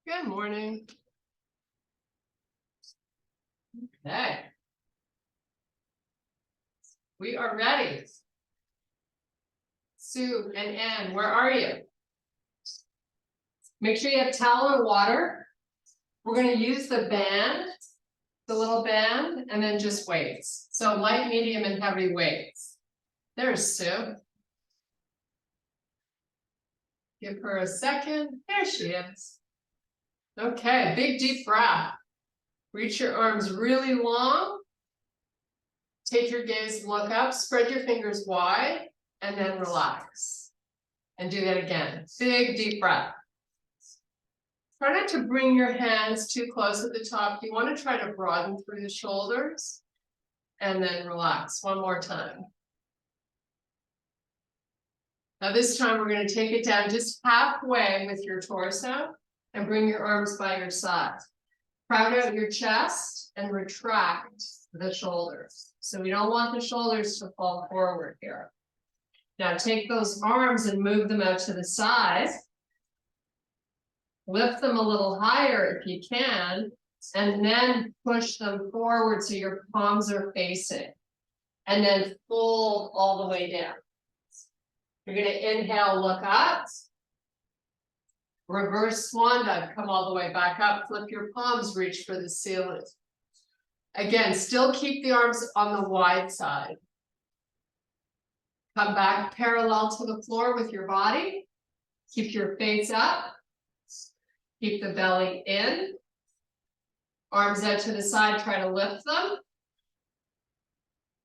Good morning. Okay. We are ready. Sue and Ann, where are you? Make sure you have towel and water. We're going to use the band, the little band, and then just weights. So light, medium, and heavy weights. There's Sue. Give her a second. There she is. Okay, big deep breath. Reach your arms really long. Take your gaze, look up, spread your fingers wide, and then relax. And do that again. Big deep breath. Try not to bring your hands too close at the top. You want to try to broaden through the shoulders. And then relax. One more time. Now this time we're going to take it down just halfway with your torso and bring your arms by your side. Crowd out your chest and retract the shoulders. So we don't want the shoulders to fall forward here. Now take those arms and move them out to the side. Lift them a little higher if you can, and then push them forward so your palms are facing. And then fold all the way down. You're going to inhale, look up. Reverse swan dive, come all the way back up. Flip your palms, reach for the ceiling. Again, still keep the arms on the wide side. Come back parallel to the floor with your body. Keep your face up. Keep the belly in. Arms out to the side, try to lift them.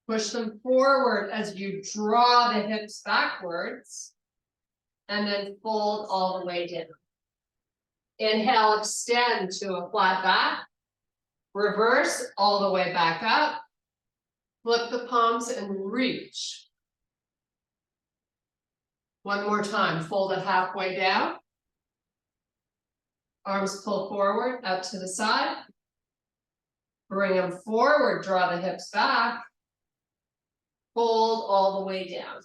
Push them forward as you draw the hips backwards. And then fold all the way down. Inhale, extend to a flat back. Reverse all the way back up. Flip the palms and reach. One more time, fold it halfway down. Arms pull forward, out to the side. Bring them forward, draw the hips back. Fold all the way down.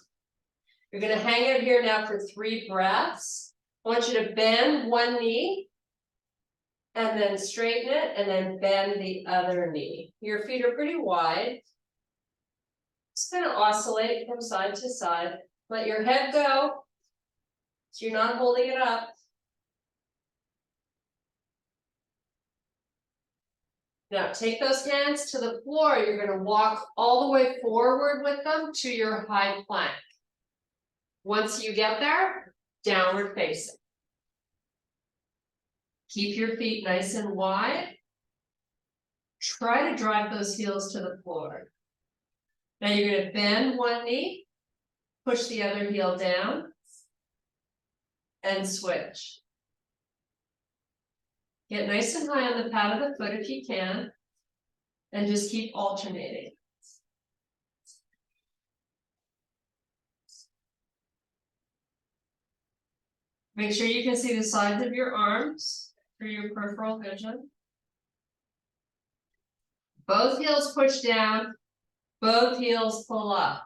You're going to hang out here now for 3 breaths. I want you to bend one knee and then straighten it and then bend the other knee. Your feet are pretty wide. Just kind of oscillate from side to side. Let your head go so you're not holding it up. Now take those hands to the floor. You're going to walk all the way forward with them to your high plank. Once you get there, downward facing. Keep your feet nice and wide. Try to drive those heels to the floor. Now you're going to bend one knee, push the other heel down, and switch. Get nice and high on the pad of the foot if you can, and just keep alternating. Make sure you can see the sides of your arms through your peripheral vision. Both heels push down, both heels pull up.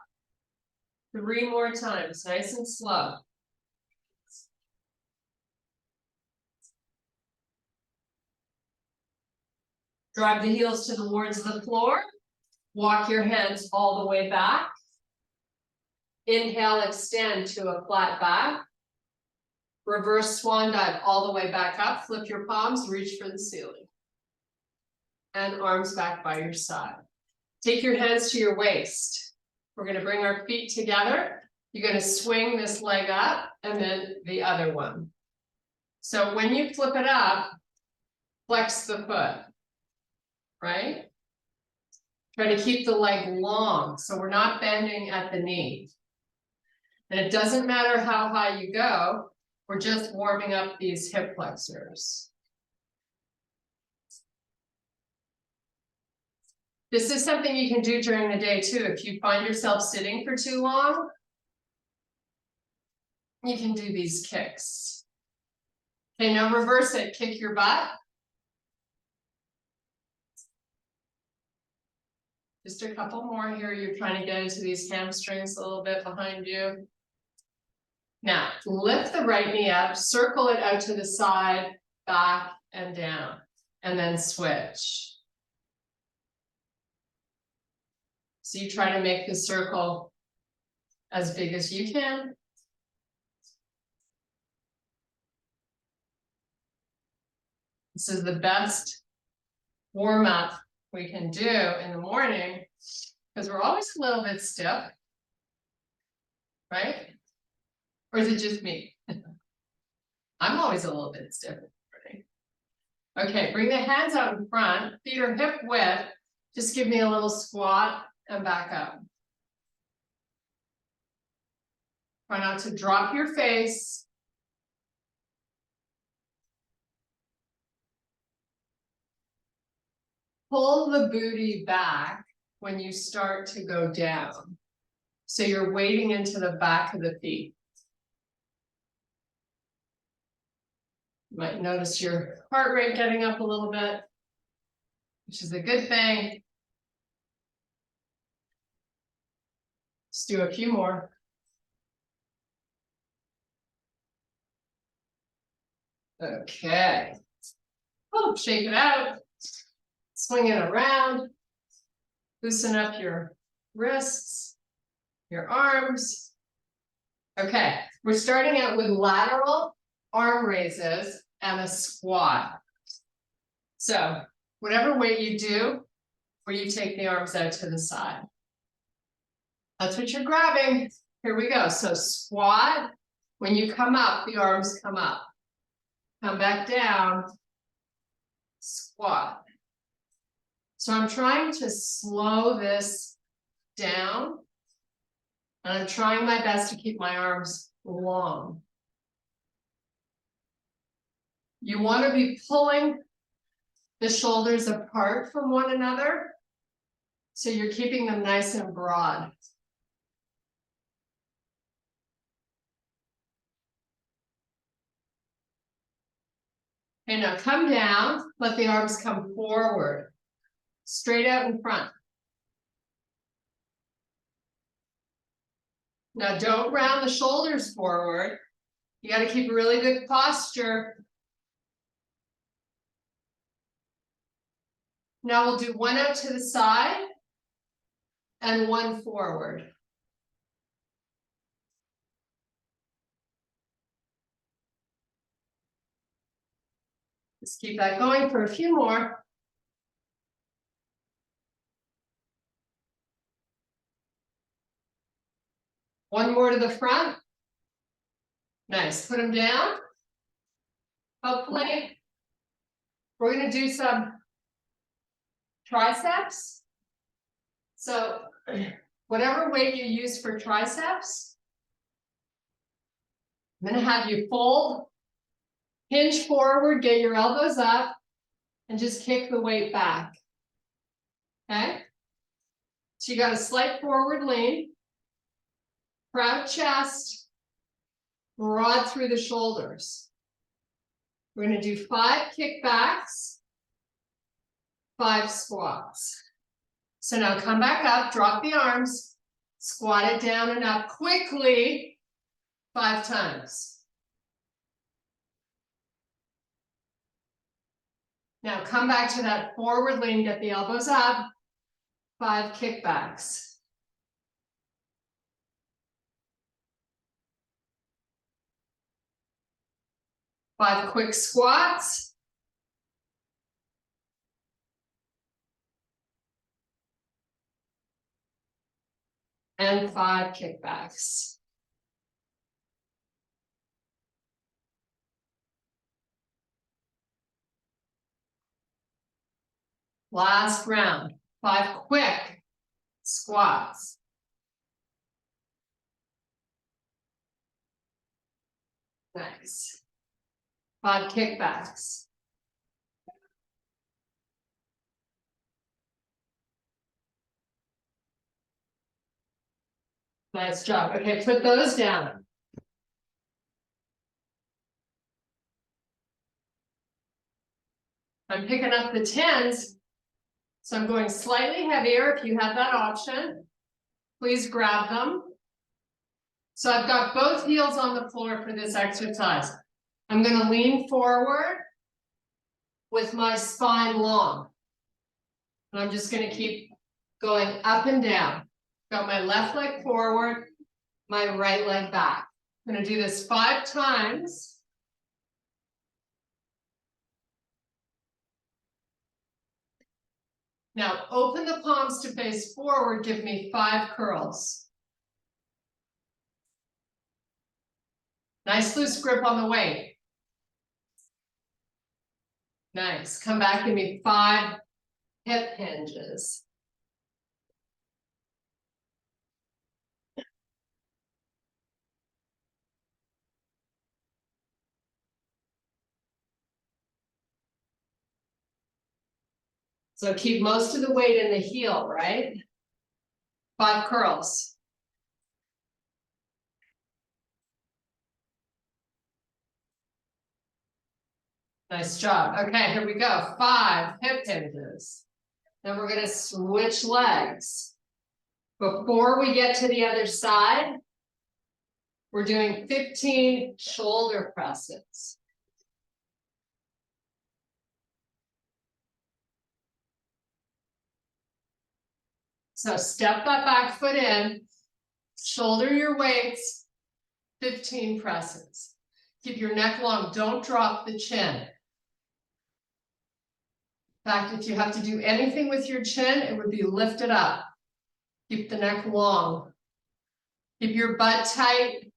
3 more times, nice and slow. Drive the heels towards the floor. Walk your hands all the way back. Inhale, extend to a flat back. Reverse swan dive all the way back up. Flip your palms, reach for the ceiling. And arms back by your side. Take your hands to your waist. We're going to bring our feet together. You're going to swing this leg up and then the other one. So when you flip it up, flex the foot. Right? Try to keep the leg long so we're not bending at the knee. And it doesn't matter how high you go, we're just warming up these hip flexors. This is something you can do during the day too. If you find yourself sitting for too long, you can do these kicks. Okay, now reverse it, kick your butt. Just a couple more here. You're trying to get into these hamstrings a little bit behind you. Now, lift the right knee up, circle it out to the side, back and down, and then switch. So you try to make the circle as big as you can. This is the best warm up we can do in the morning because we're always a little bit stiff, right? Or is it just me? I'm always a little bit stiff in the morning. Okay, bring the hands out in front, feet are hip width. Just give me a little squat and back up. Try not to drop your face. Pull the booty back when you start to go down. So you're weighting into the back of the feet. You might notice your heart rate getting up a little bit, which is a good thing. Let's do a few more. Okay. Oh, shake it out. Swing it around. Loosen up your wrists, your arms. Okay, we're starting out with lateral arm raises and a squat. So whatever weight you do, where you take the arms out to the side. That's what you're grabbing. Here we go. So squat. When you come up, the arms come up. Come back down. Squat. So I'm trying to slow this down. And I'm trying my best to keep my arms long. You want to be pulling the shoulders apart from one another. So you're keeping them nice and broad. Okay, now come down, let the arms come forward, straight out in front. Now don't round the shoulders forward. You got to keep a really good posture. Now we'll do one out to the side and one forward. Just keep that going for a few more. One more to the front. Nice, put them down. Hopefully, we're going to do some triceps. So whatever weight you use for triceps, I'm going to have you fold, hinge forward, get your elbows up, and just kick the weight back. Okay? So you got a slight forward lean, proud chest, broad through the shoulders. We're going to do 5 kickbacks, 5 squats. So now come back up, drop the arms, squat it down and up quickly 5 times. Now come back to that forward lean, get the elbows up, 5 kickbacks. Five quick squats. And 5 kickbacks. Last round, 5 quick squats. Nice. 5 kickbacks. Nice job. Okay, put those down. I'm picking up the 10s, so I'm going slightly heavier. If you have that option, please grab them. So I've got both heels on the floor for this exercise. I'm going to lean forward with my spine long. And I'm just going to keep going up and down. Got my left leg forward, my right leg back. I'm going to do this 5 times. Now open the palms to face forward, give me 5 curls. Nice loose grip on the weight. Nice. Come back, give me 5 hip hinges. So keep most of the weight in the heel, right? 5 curls. Nice job. Okay, here we go. 5 hip hinges. Then we're going to switch legs. Before we get to the other side, we're doing 15 shoulder presses. So step that back foot in, shoulder your weights, 15 presses. Keep your neck long, don't drop the chin. In fact, if you have to do anything with your chin, it would be lifted up. Keep the neck long. Keep your butt tight.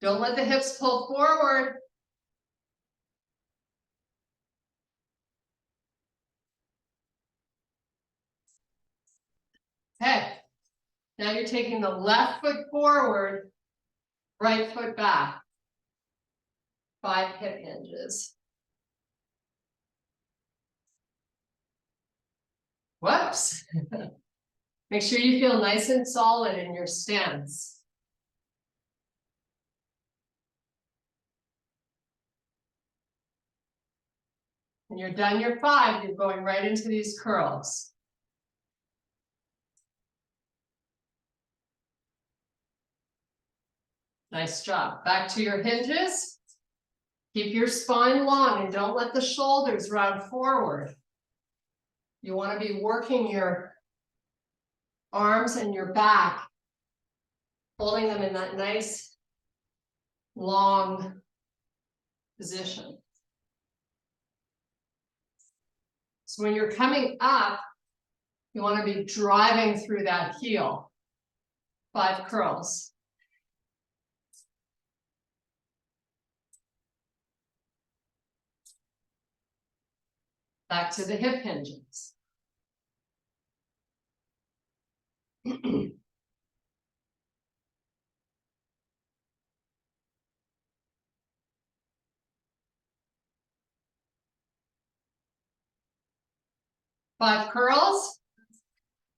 Don't let the hips pull forward. Okay. Now you're taking the left foot forward, right foot back. 5 hip hinges. Whoops. Make sure you feel nice and solid in your stance. When you're done your 5, you're going right into these curls. Nice job. Back to your hinges. Keep your spine long and don't let the shoulders round forward. You want to be working your arms and your back, holding them in that nice, long position. So when you're coming up, you want to be driving through that heel. 5 curls. Back to the hip hinges. Five curls.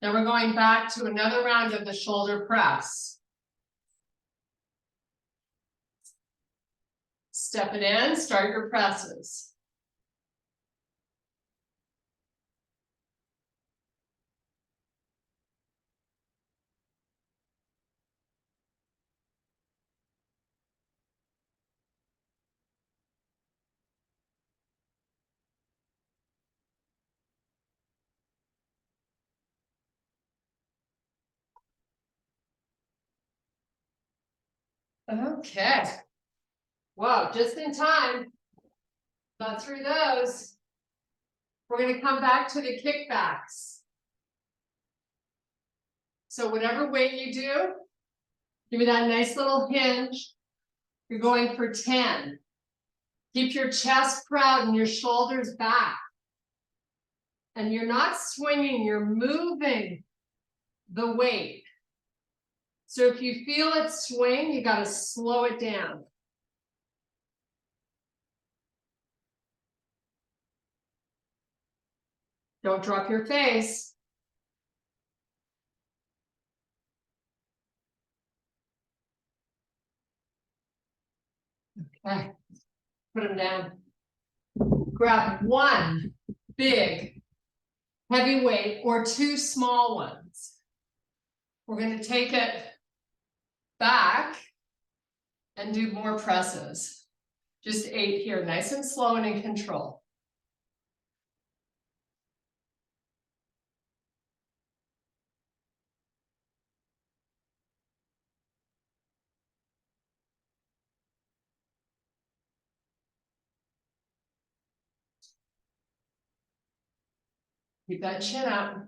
Then we're going back to another round of the shoulder press. Step it in, start your presses. Okay. Whoa, just in time. Got through those. We're going to come back to the kickbacks. So whatever weight you do, give me that nice little hinge. You're going for 10. Keep your chest proud and your shoulders back. And you're not swinging, you're moving the weight. So if you feel it swing, you got to slow it down. Don't drop your face. Okay, put them down. Grab one big heavy weight or 2 small ones. We're going to take it back and do more presses. Just 8 here, nice and slow and in control. Keep that chin up.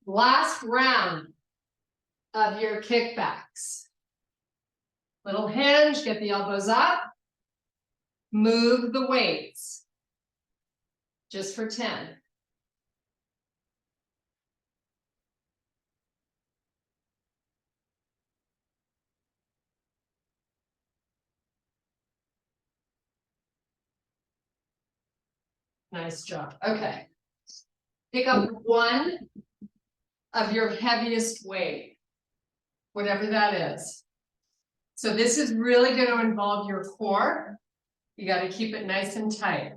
Last round of your kickbacks. Little hinge, get the elbows up. Move the weights. Just for 10. Nice job. Okay. Pick up one of your heaviest weight, whatever that is. So this is really going to involve your core. You got to keep it nice and tight.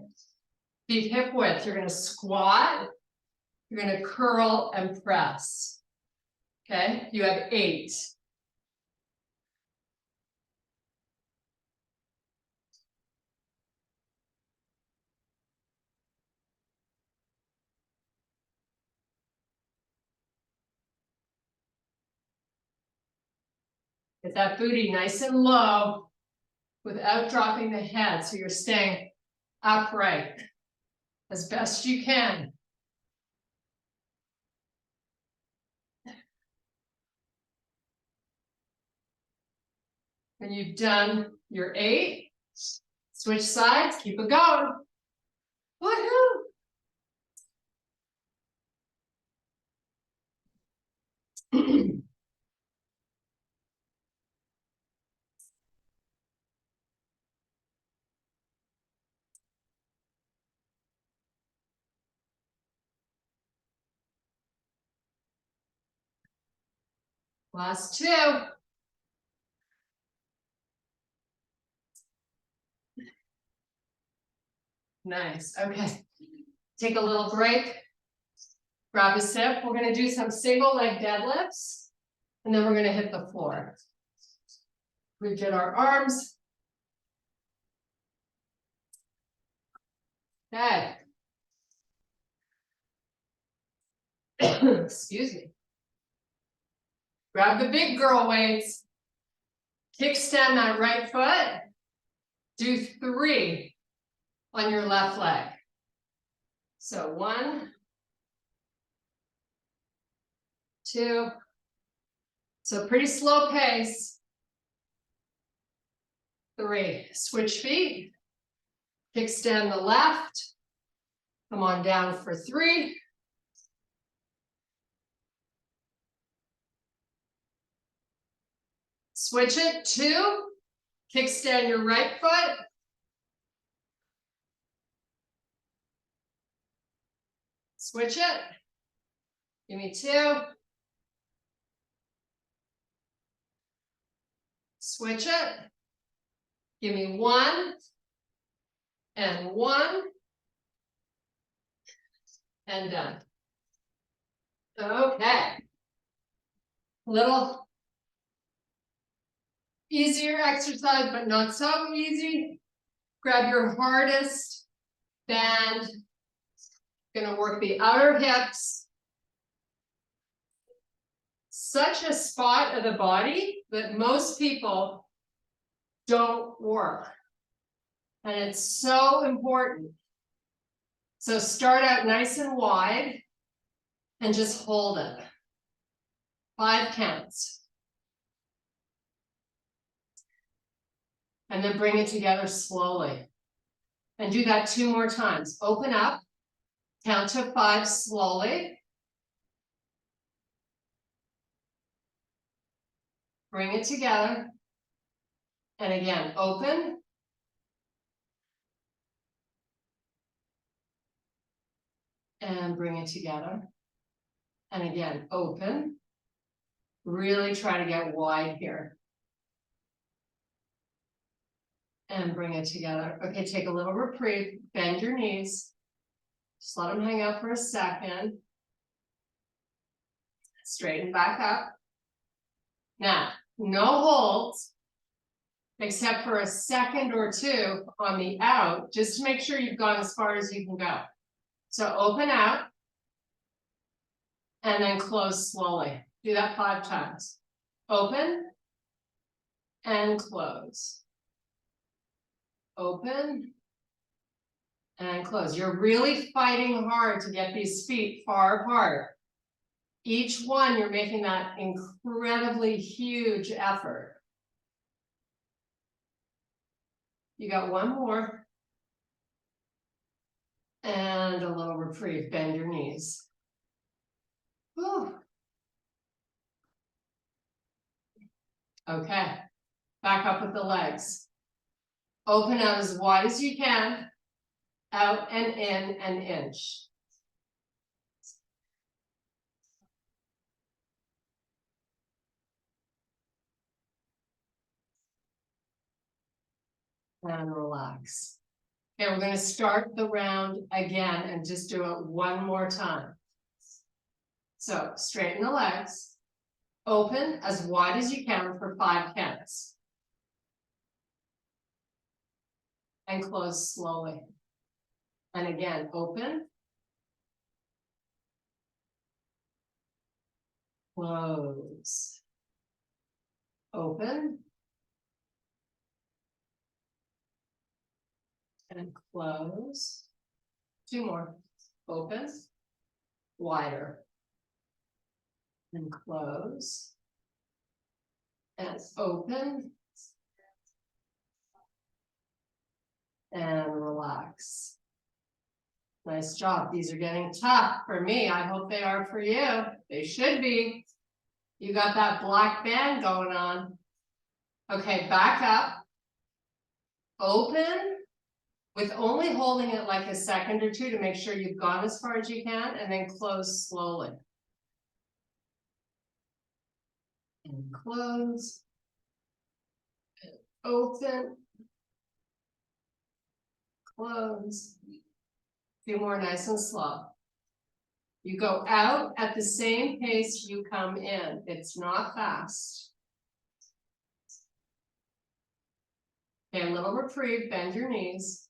Feet hip width. You're going to squat. You're going to curl and press. Okay. You have 8. Get that booty nice and low without dropping the head. So you're staying upright as best you can. When you've done your 8, switch sides, keep it going. Woohoo! Last 2. Nice. Okay. Take a little break. Grab a sip. We're going to do some single leg deadlifts, and then we're going to hit the floor. We get our arms. Okay. Excuse me. Grab the big girl weights. Kickstand that right foot. Do 3 on your left leg. So 1, 2. So pretty slow pace. 3. Switch feet. Kickstand the left. Come on down for 3. Switch it. 2. Kickstand your right foot. Switch it. Give me 2. Switch it. Give me 1. And 1. And done. Okay. Little easier exercise, but not so easy. Grab your hardest band. Gonna work the outer hips. Such a spot of the body that most people don't work. And it's so important. So start out nice and wide and just hold it. 5 counts. And then bring it together slowly. And do that 2 more times. Open up, count to 5 slowly. Bring it together. And again, open. And bring it together. And again, open. Really try to get wide here. And bring it together. Okay, take a little reprieve. Bend your knees. Just let them hang out for a second. Straighten back up. Now, no holds, except for a second or two on the out, just to make sure you've gone as far as you can go. So open out, and then close slowly. Do that 5 times. Open, and close. Open, and close. You're really fighting hard to get these feet far apart. Each one, you're making that incredibly huge effort. You got one more. And a little reprieve, bend your knees. Whew. Okay, back up with the legs. Open out as wide as you can, out and in an inch. And relax. Okay, we're going to start the round again and just do it one more time. So straighten the legs, open as wide as you can for 5 counts. And close slowly. And again, open. Close. Open. And close. 2 more. Open. Wider. And close. And open. And relax. Nice job. These are getting tough for me. I hope they are for you. They should be. You got that black band going on. Okay, back up. Open with only holding it like a second or two to make sure you've gone as far as you can, and then close slowly. And close. And open. Close. A few more, nice and slow. You go out at the same pace you come in. It's not fast. Okay, a little reprieve, bend your knees.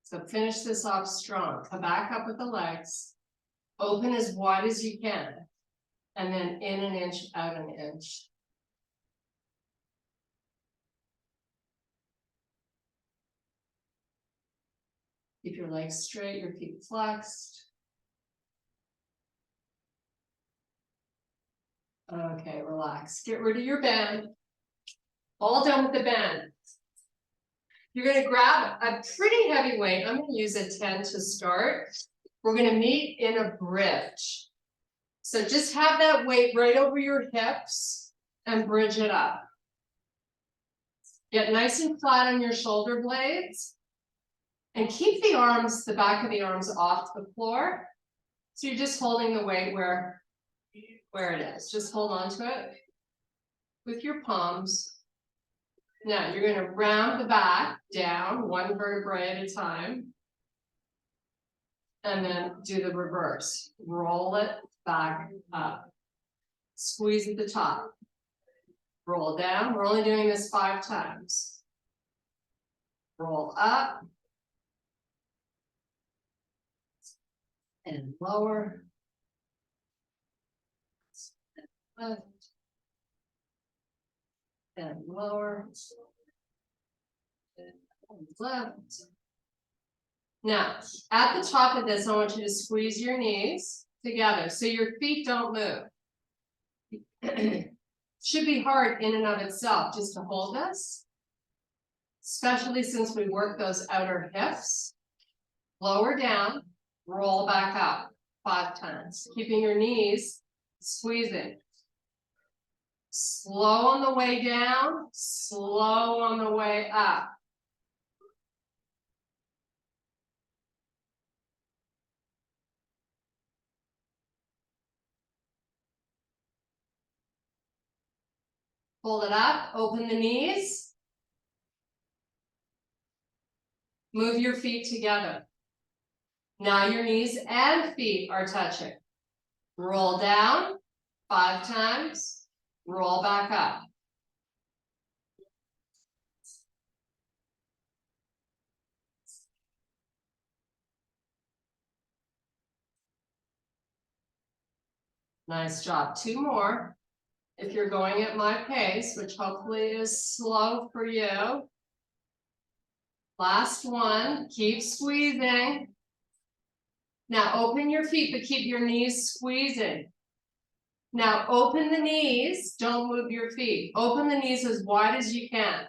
So finish this off strong. Come back up with the legs. Open as wide as you can. And then in an inch, out an inch. Keep your legs straight, your feet flexed. Okay, relax. Get rid of your band. All done with the band. You're going to grab a pretty heavy weight. I'm going to use a 10 to start. We're going to meet in a bridge. So just have that weight right over your hips and bridge it up. Get nice and flat on your shoulder blades. And keep the arms, the back of the arms off the floor. So you're just holding the weight where it is. Just hold on to it with your palms. Now you're going to round the back down, 1 vertebrae at a time. And then do the reverse. Roll it back up. Squeeze at the top. Roll down. We're only doing this 5 times. Roll up. And lower. And left. And lower. And left. Now, at the top of this, I want you to squeeze your knees together so your feet don't move. Should be hard in and of itself just to hold this, especially since we work those outer hips. Lower down, roll back up 5 times, keeping your knees squeezing. Slow on the way down, slow on the way up. Hold it up, open the knees. Move your feet together. Now your knees and feet are touching. Roll down, 5 times, roll back up. Nice job. 2 more. If you're going at my pace, which hopefully is slow for you. Last one, keep squeezing. Now open your feet, but keep your knees squeezing. Now open the knees, don't move your feet. Open the knees as wide as you can.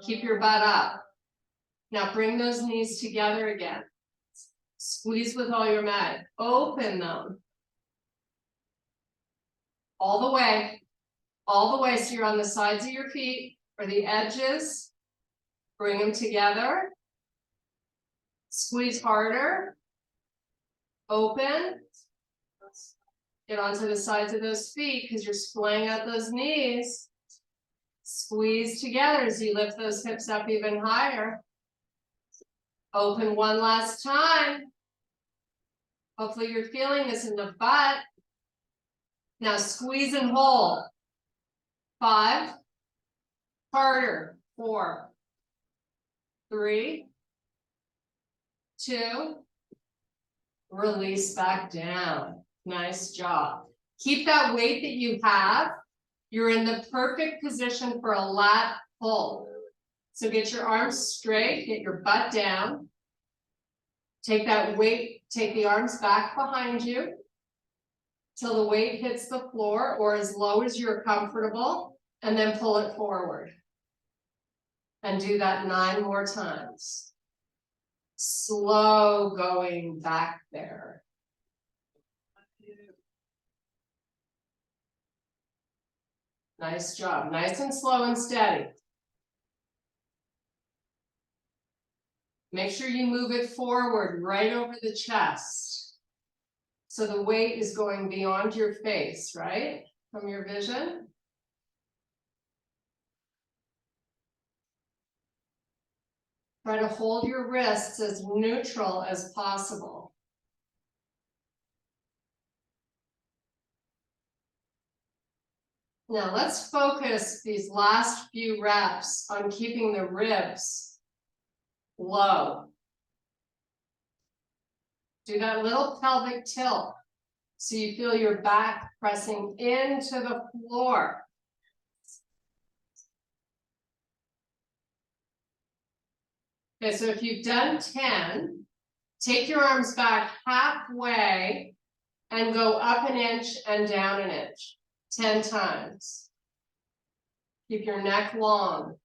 Keep your butt up. Now bring those knees together again. Squeeze with all your might. Open them. All the way. All the way, so you're on the sides of your feet or the edges. Bring them together. Squeeze harder. Open. Get onto the sides of those feet because you're splaying out those knees. Squeeze together as you lift those hips up even higher. Open one last time. Hopefully you're feeling this in the butt. Now squeeze and hold. 5. Harder. 4. 3. 2. Release back down. Nice job. Keep that weight that you have. You're in the perfect position for a lat pull. So get your arms straight, get your butt down. Take that weight, take the arms back behind you till the weight hits the floor or as low as you're comfortable, and then pull it forward. And do that 9 more times. Slow going back there. Nice job. Nice and slow and steady. Make sure you move it forward right over the chest. So the weight is going beyond your face, right? From your vision. Try to hold your wrists as neutral as possible. Now let's focus these last few reps on keeping the ribs low. Do that little pelvic tilt so you feel your back pressing into the floor. Okay, so if you've done 10, take your arms back halfway and go up an inch and down an inch. 10 times. Keep your neck long.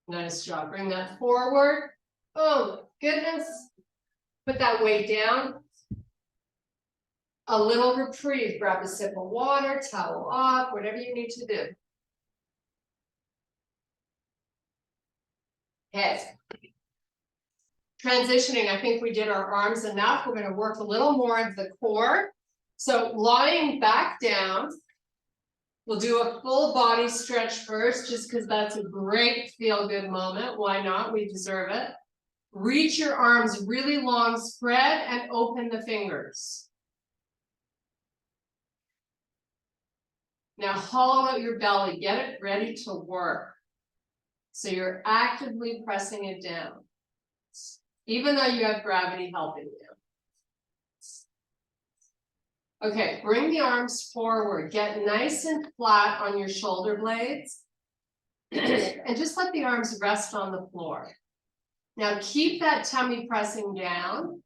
Nice job. Bring that forward. Oh, goodness. Put that weight down. A little reprieve. Grab a sip of water, towel off, whatever you need to do. Okay. Transitioning, I think we did our arms enough. We're going to work a little more of the core. So lying back down, we'll do a full body stretch first, just because that's a great feel-good moment. Why not? We deserve it. Reach your arms really long, spread and open the fingers. Now hollow out your belly, get it ready to work. So you're actively pressing it down, even though you have gravity helping you. Okay, bring the arms forward, get nice and flat on your shoulder blades, and just let the arms rest on the floor. Now keep that tummy pressing down.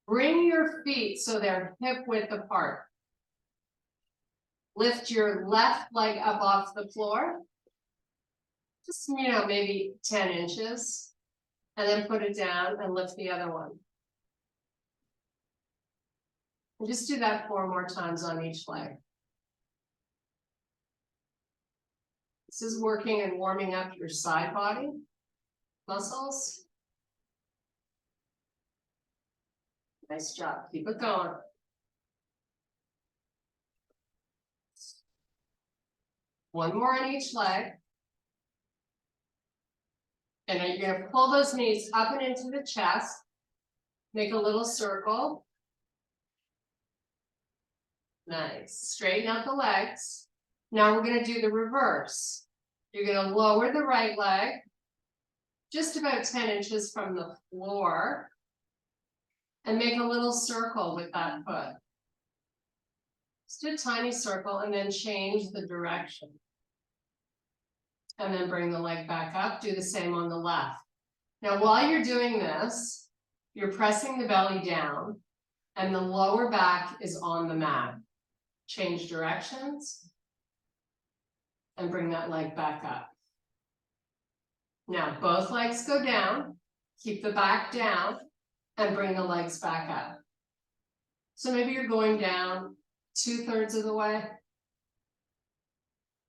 Bring your feet so they're hip width apart. Lift your left leg up off the floor. Just, maybe 10 inches. And then put it down and lift the other one. And just do that 4 more times on each leg. This is working and warming up your side body muscles. Nice job. Keep it going. One more on each leg. And then you're gonna pull those knees up and into the chest. Make a little circle. Nice. Straighten out the legs. Now we're gonna do the reverse. You're gonna lower the right leg just about 10 inches from the floor and make a little circle with that foot. Just do a tiny circle and then change the direction. And then bring the leg back up. Do the same on the left. Now, while you're doing this, you're pressing the belly down and the lower back is on the mat. Change directions and bring that leg back up. Now, both legs go down. Keep the back down and bring the legs back up. So maybe you're going down 2/3 of the way.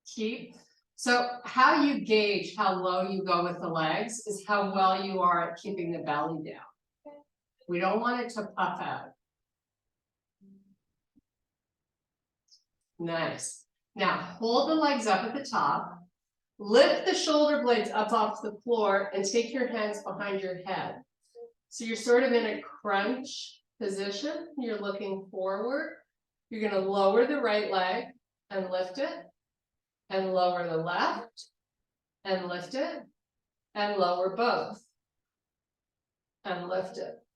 Keep. So how you gauge how low you go with the legs is how well you are at keeping the belly down. We don't want it to puff out. Nice. Now hold the legs up at the top. Lift the shoulder blades up off the floor and take your hands behind your head. So you're sort of in a crunch position. You're looking forward. You're going to lower the right leg and lift it. And lower the left, and lift it, and lower both, and lift it.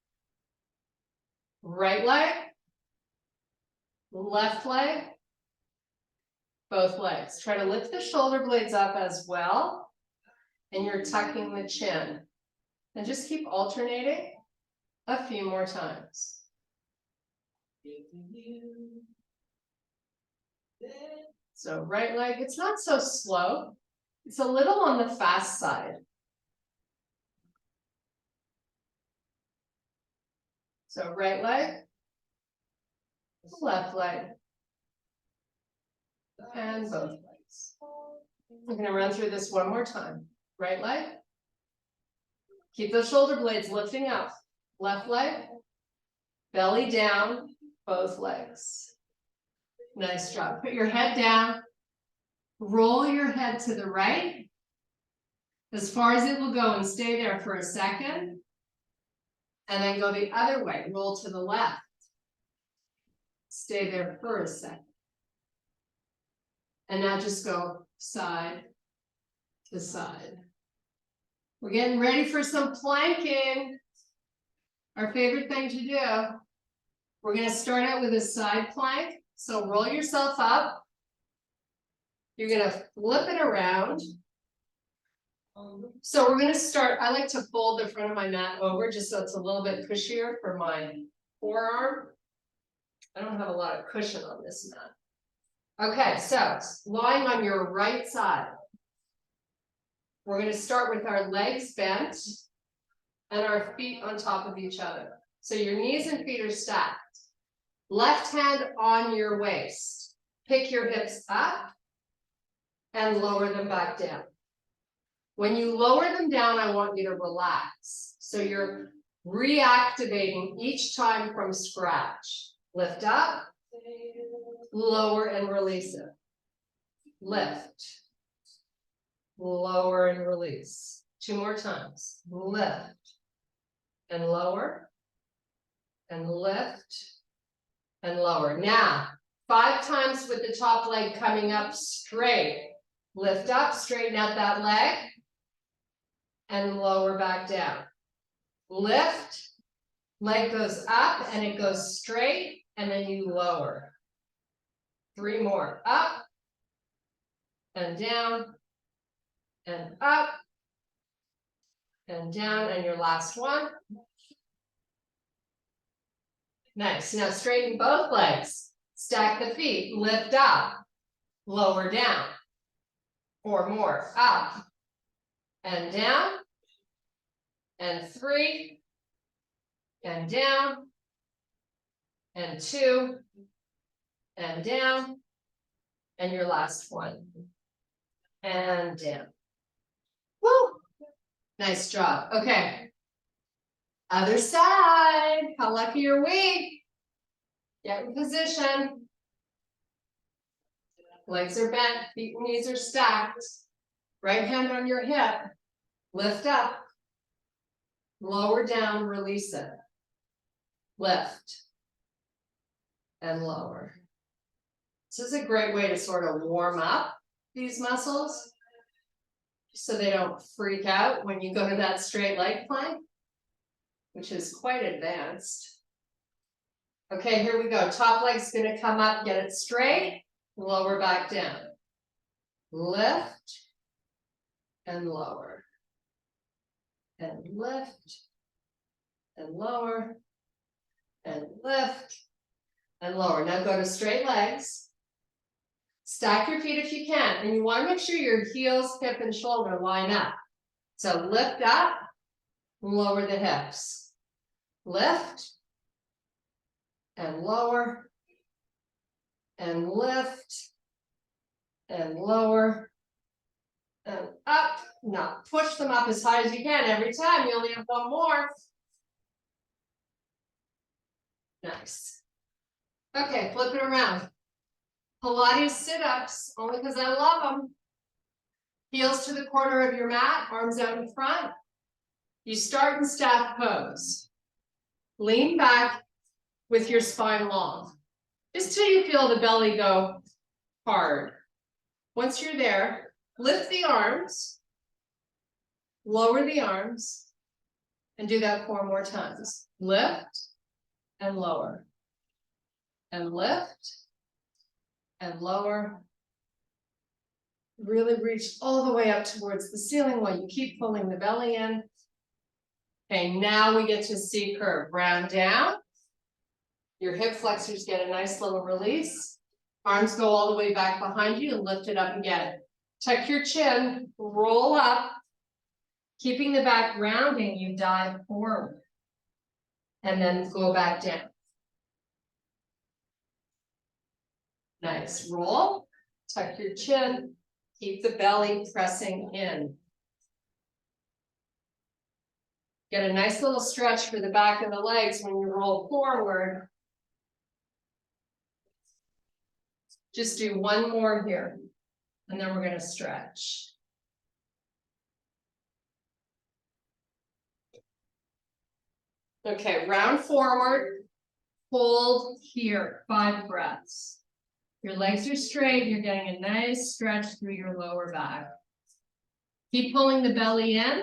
Right leg, left leg, both legs. Try to lift the shoulder blades up as well, and you're tucking the chin. And just keep alternating a few more times. So right leg, it's not so slow. It's a little on the fast side. So right leg, left leg, and both legs. I'm going to run through this one more time. Right leg. Keep those shoulder blades lifting up. Left leg, belly down, both legs. Nice job. Put your head down. Roll your head to the right as far as it will go and stay there for a second. And then go the other way. Roll to the left. Stay there for a second. And now just go side to side. We're getting ready for some planking. Our favorite thing to do. We're going to start out with a side plank. So roll yourself up. You're going to flip it around. So we're going to start, I like to fold the front of my mat over just so it's a little bit cushier for my forearm. I don't have a lot of cushion on this mat. Okay, so lying on your right side. We're going to start with our legs bent and our feet on top of each other. So your knees and feet are stacked. Left hand on your waist. Pick your hips up and lower them back down. When you lower them down, I want you to relax. So you're reactivating each time from scratch. Lift up, lower and release it. Lift, lower and release. 2 more times. Lift and lower and lift and lower. Now, 5 times with the top leg coming up straight. Lift up, straighten out that leg, and lower back down. Lift, leg goes up and it goes straight, and then you lower. 3 more. Up, and down, and up, and down, and your last one. Nice. Now straighten both legs. Stack the feet. Lift up. Lower down. 4 more. Up. And down. And 3. And down. And 2. And down. And your last one. And down. Woo! Nice job. Okay. Other side. How lucky are we? Get in position. Legs are bent, feet and knees are stacked. Right hand on your hip. Lift up. Lower down, release it. Lift. And lower. This is a great way to sort of warm up these muscles so they don't freak out when you go to that straight leg plank, which is quite advanced. Okay, here we go. Top leg's gonna come up, get it straight, lower back down. Lift and lower. And lift and lower and lift and lower. Now go to straight legs. Stack your feet if you can, and you want to make sure your heels, hip, and shoulder line up. So lift up, lower the hips. Lift and lower and lift and lower and up. Now push them up as high as you can every time. You only have one more. Nice. Okay, flip it around. Pilates sit-ups, only because I love them. Heels to the corner of your mat, arms out in front. You start in staff pose. Lean back with your spine long, just till you feel the belly go hard. Once you're there, lift the arms, lower the arms, and do that 4 more times. Lift and lower, and lift and lower. Really reach all the way up towards the ceiling while you keep pulling the belly in. Okay, now we get to C curve. Round down. Your hip flexors get a nice little release. Arms go all the way back behind you and lift it up again. Tuck your chin, roll up. Keeping the back rounding, you dive forward. And then go back down. Nice. Roll, tuck your chin, keep the belly pressing in. Get a nice little stretch for the back of the legs when you roll forward. Just do 1 more here, and then we're going to stretch. Okay, round forward, hold here, 5 breaths. Your legs are straight, you're getting a nice stretch through your lower back. Keep pulling the belly in.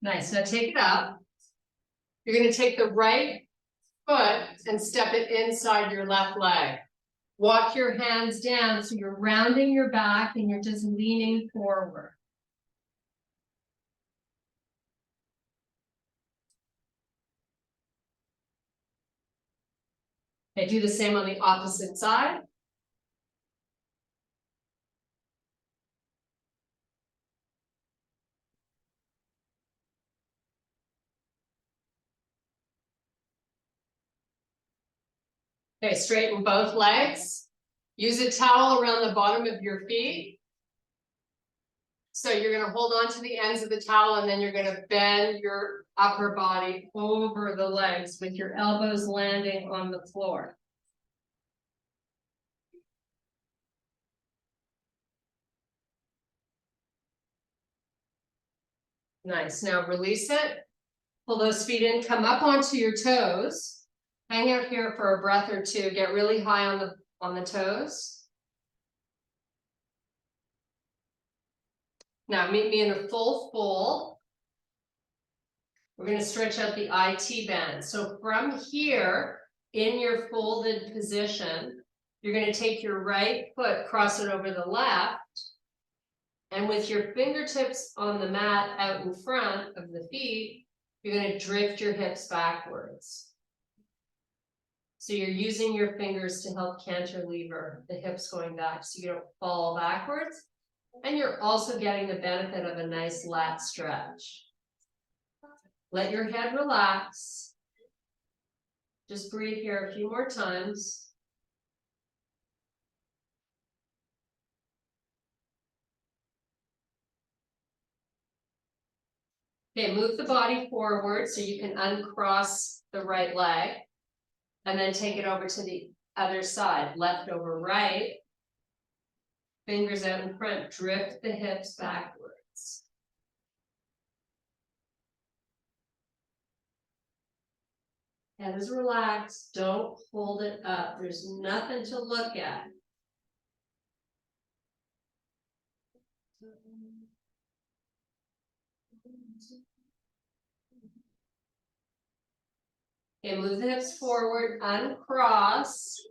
Nice, now take it up. You're going to take the right foot and step it inside your left leg. Walk your hands down so you're rounding your back and you're just leaning forward. Okay, do the same on the opposite side. Okay, straighten both legs. Use a towel around the bottom of your feet. So you're going to hold on to the ends of the towel and then you're going to bend your upper body over the legs with your elbows landing on the floor. Nice. Now release it. Pull those feet in, come up onto your toes. Hang out here for a breath or 2. Get really high on the toes. Now meet me in a full fold. We're going to stretch out the IT band. So from here, in your folded position, you're going to take your right foot, cross it over the left, and with your fingertips on the mat out in front of the feet, you're going to drift your hips backwards. So you're using your fingers to help cantilever the hips going back so you don't fall backwards. And you're also getting the benefit of a nice lat stretch. Let your head relax. Just breathe here a few more times. Okay, move the body forward so you can uncross the right leg. And then take it over to the other side, left over right. Fingers out in front, drift the hips backwards. Head is relaxed, don't hold it up. There's nothing to look at. Okay, move the hips forward, uncross.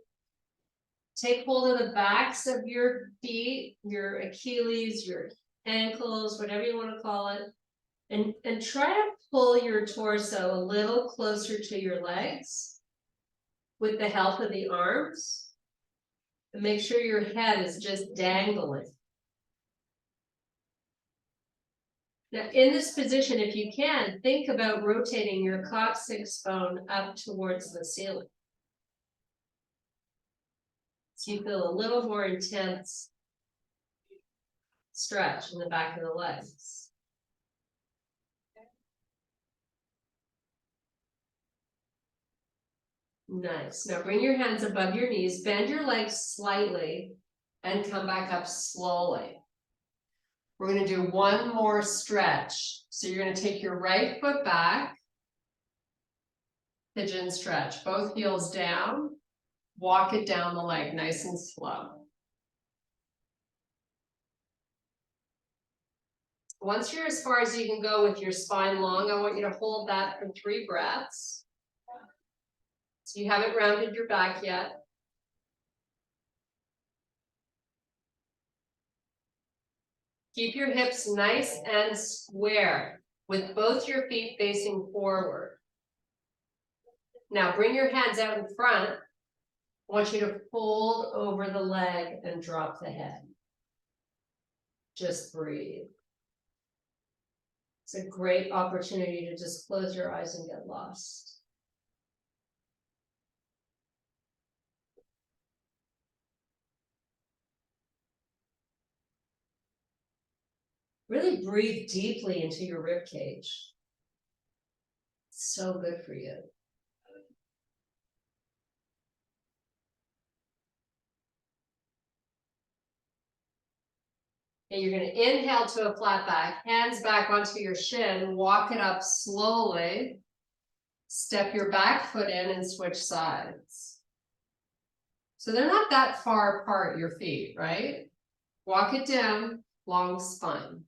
Take hold of the backs of your feet, your Achilles, your ankles, whatever you want to call it. And try to pull your torso a little closer to your legs with the help of the arms. And make sure your head is just dangling. Now, in this position, if you can, think about rotating your coccyx bone up towards the ceiling. So you feel a little more intense stretch in the back of the legs. Nice. Now bring your hands above your knees, bend your legs slightly, and come back up slowly. We're going to do one more stretch. So you're going to take your right foot back, pigeon stretch, both heels down, walk it down the leg nice and slow. Once you're as far as you can go with your spine long, I want you to hold that for 3 breaths. So you haven't rounded your back yet. Keep your hips nice and square with both your feet facing forward. Now bring your hands out in front. I want you to fold over the leg and drop the head. Just breathe. It's a great opportunity to just close your eyes and get lost. Really breathe deeply into your rib cage. It's so good for you. And you're going to inhale to a flat back, hands back onto your shin, walk it up slowly. Step your back foot in and switch sides. So they're not that far apart, your feet, right? Walk it down, long spine.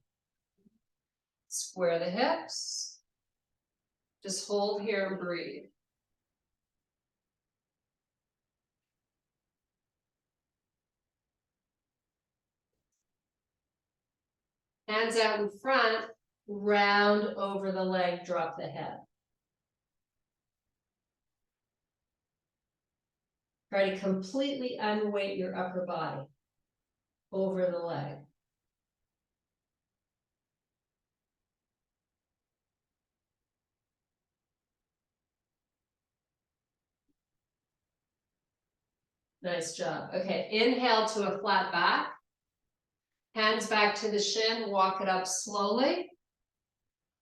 Square the hips. Just hold here and breathe. Hands out in front, round over the leg, drop the head. Try to completely unweight your upper body over the leg. Nice job. Okay, inhale to a flat back. Hands back to the shin, walk it up slowly.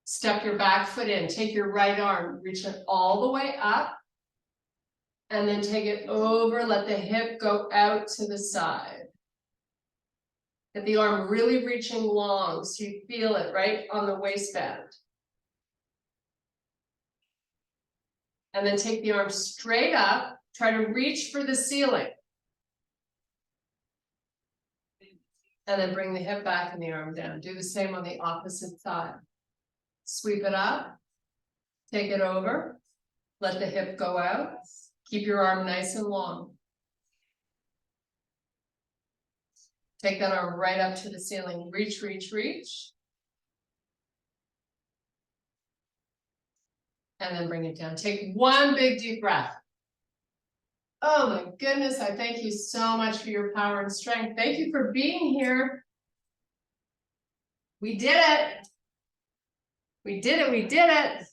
Step your back foot in, take your right arm, reach it all the way up. And then take it over, let the hip go out to the side. Get the arm really reaching long so you feel it right on the waistband. And then take the arm straight up, try to reach for the ceiling. And then bring the hip back and the arm down. Do the same on the opposite side. Sweep it up, take it over, let the hip go out. Keep your arm nice and long. Take that arm right up to the ceiling. Reach, reach, reach. And then bring it down. Take one big deep breath. Oh my goodness, I thank you so much for your power and strength. Thank you for being here. We did it. We did it, we did it.